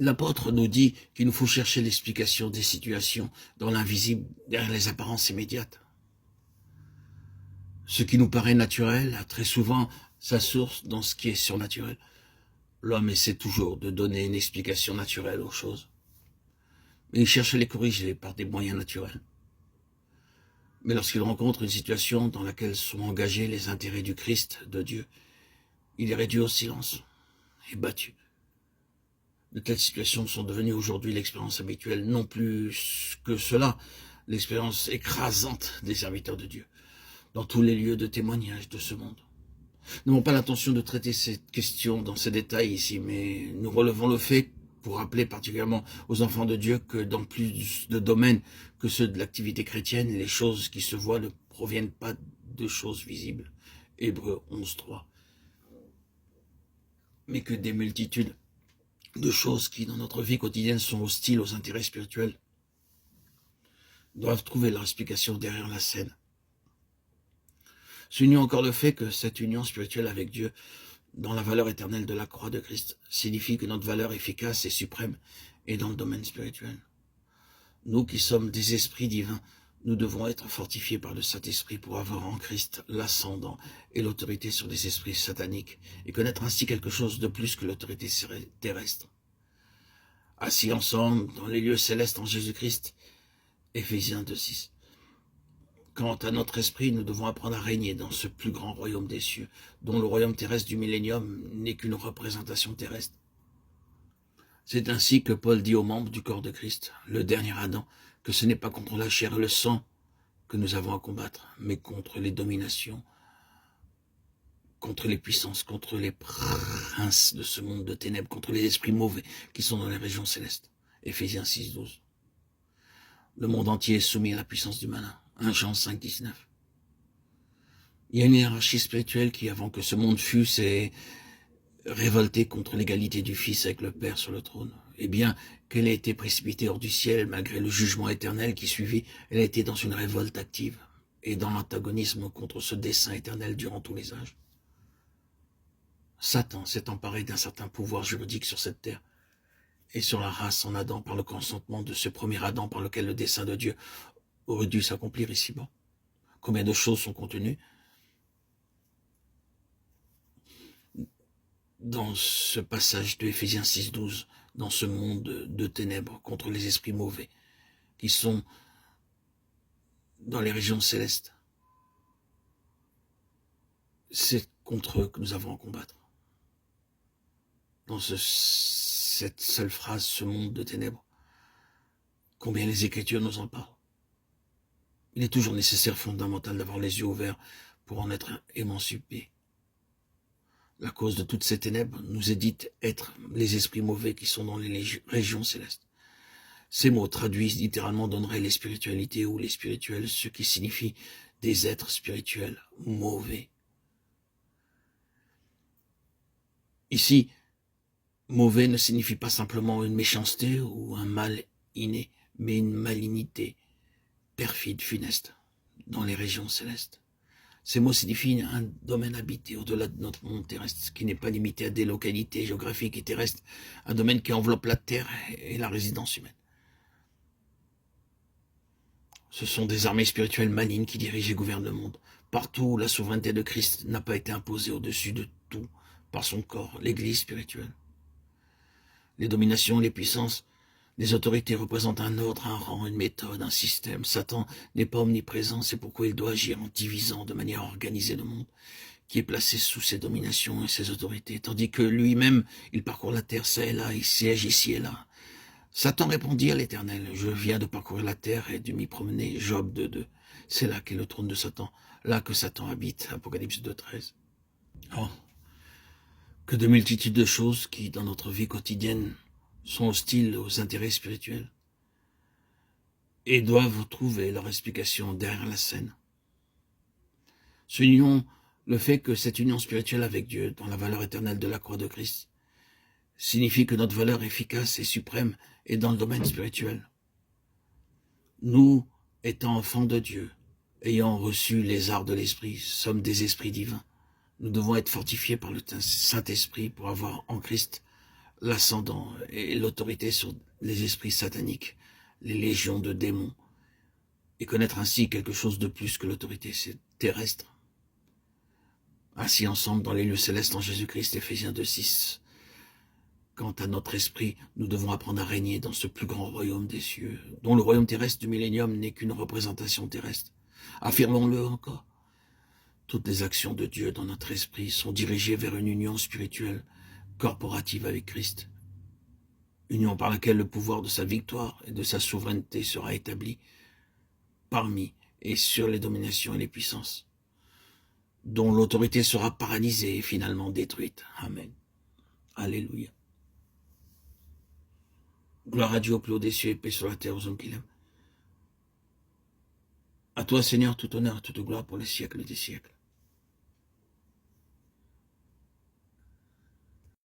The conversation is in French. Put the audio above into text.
L'apôtre nous dit qu'il nous faut chercher l'explication des situations dans l'invisible, derrière les apparences immédiates. Ce qui nous paraît naturel a très souvent sa source dans ce qui est surnaturel. L'homme essaie toujours de donner une explication naturelle aux choses, mais il cherche à les corriger par des moyens naturels. Mais lorsqu'il rencontre une situation dans laquelle sont engagés les intérêts du Christ, de Dieu, il est réduit au silence et battu. De telles situations sont devenues aujourd'hui l'expérience habituelle, non plus que cela, l'expérience écrasante des serviteurs de Dieu, dans tous les lieux de témoignage de ce monde. Nous n'avons pas l'intention de traiter cette question dans ces détails ici, mais nous relevons le fait pour rappeler particulièrement aux enfants de Dieu que dans plus de domaines que ceux de l'activité chrétienne, les choses qui se voient ne proviennent pas de choses visibles. Hébreux 11.3. Mais que des multitudes de choses qui, dans notre vie quotidienne, sont hostiles aux intérêts spirituels, doivent trouver leur explication derrière la scène. Soulignons encore le fait que cette union spirituelle avec Dieu, dans la valeur éternelle de la croix de Christ, signifie que notre valeur efficace et suprême est dans le domaine spirituel. Nous qui sommes des esprits divins, nous devons être fortifiés par le Saint-Esprit pour avoir en Christ l'ascendant et l'autorité sur les esprits sataniques et connaître ainsi quelque chose de plus que l'autorité terrestre. Assis ensemble dans les lieux célestes en Jésus-Christ, Éphésiens 2.6. Quant à notre esprit, nous devons apprendre à régner dans ce plus grand royaume des cieux, dont le royaume terrestre du millénium n'est qu'une représentation terrestre. C'est ainsi que Paul dit aux membres du corps de Christ, le dernier Adam, que ce n'est pas contre la chair et le sang que nous avons à combattre, mais contre les dominations, contre les puissances, contre les princes de ce monde de ténèbres, contre les esprits mauvais qui sont dans les régions célestes. Éphésiens 6.12. Le monde entier est soumis à la puissance du malin. 1 Jean 5.19. Il y a une hiérarchie spirituelle qui, avant que ce monde fût, s'est révoltée contre l'égalité du Fils avec le Père sur le trône. Eh bien, qu'elle ait été précipitée hors du ciel, malgré le jugement éternel qui suivit, elle a été dans une révolte active et dans l'antagonisme contre ce dessein éternel durant tous les âges. Satan s'est emparé d'un certain pouvoir juridique sur cette terre et sur la race en Adam par le consentement de ce premier Adam par lequel le dessein de Dieu aurait dû s'accomplir ici-bas. Combien de choses sont contenues dans ce passage de Éphésiens 6.12, dans ce monde de ténèbres contre les esprits mauvais qui sont dans les régions célestes. C'est contre eux que nous avons à combattre. Dans cette seule phrase, ce monde de ténèbres, combien les Écritures nous en parlent. Il est toujours nécessaire, fondamental, d'avoir les yeux ouverts pour en être émancipé. La cause de toutes ces ténèbres nous est dite être les esprits mauvais qui sont dans les régions célestes. Ces mots traduits littéralement donneraient les spiritualités ou les spirituels, ce qui signifie des êtres spirituels mauvais. Ici, mauvais ne signifie pas simplement une méchanceté ou un mal inné, mais une malignité perfide, funeste, dans les régions célestes. Ces mots signifient un domaine habité au-delà de notre monde terrestre, qui n'est pas limité à des localités géographiques et terrestres, un domaine qui enveloppe la terre et la résidence humaine. Ce sont des armées spirituelles malignes qui dirigent et gouvernent le monde. Partout où la souveraineté de Christ n'a pas été imposée au-dessus de tout par son corps, l'Église spirituelle. Les dominations, les puissances, les autorités représentent un ordre, un rang, une méthode, un système. Satan n'est pas omniprésent, c'est pourquoi il doit agir en divisant de manière organisée le monde, qui est placé sous ses dominations et ses autorités, tandis que lui-même, il parcourt la terre, ça et là, il siège ici et là. Satan répondit à l'Éternel, « Je viens de parcourir la terre et de m'y promener. » Job 2.2. C'est là qu'est le trône de Satan, là que Satan habite, Apocalypse 2.13. Oh, que de multitudes de choses qui, dans notre vie quotidienne, sont hostiles aux intérêts spirituels et doivent trouver leur explication derrière la scène. Soulignons le fait que cette union spirituelle avec Dieu, dans la valeur éternelle de la croix de Christ, signifie que notre valeur efficace et suprême est dans le domaine spirituel. Nous, étant enfants de Dieu, ayant reçu les arts de l'Esprit, sommes des esprits divins. Nous devons être fortifiés par le Saint-Esprit pour avoir en Christ l'ascendant et l'autorité sur les esprits sataniques, les légions de démons, et connaître ainsi quelque chose de plus que l'autorité terrestre. Assis ensemble dans les lieux célestes en Jésus-Christ, Éphésiens 2:6. Quant à notre esprit, nous devons apprendre à régner dans ce plus grand royaume des cieux, dont le royaume terrestre du millénium n'est qu'une représentation terrestre. Affirmons-le encore. Toutes les actions de Dieu dans notre esprit sont dirigées vers une union spirituelle, corporative avec Christ. Union par laquelle le pouvoir de sa victoire et de sa souveraineté sera établi parmi et sur les dominations et les puissances, dont l'autorité sera paralysée et finalement détruite. Amen. Alléluia. Gloire à Dieu au plus haut des cieux et paix sur la terre aux hommes qu'il aime. À toi, Seigneur, tout honneur et toute gloire pour les siècles des siècles.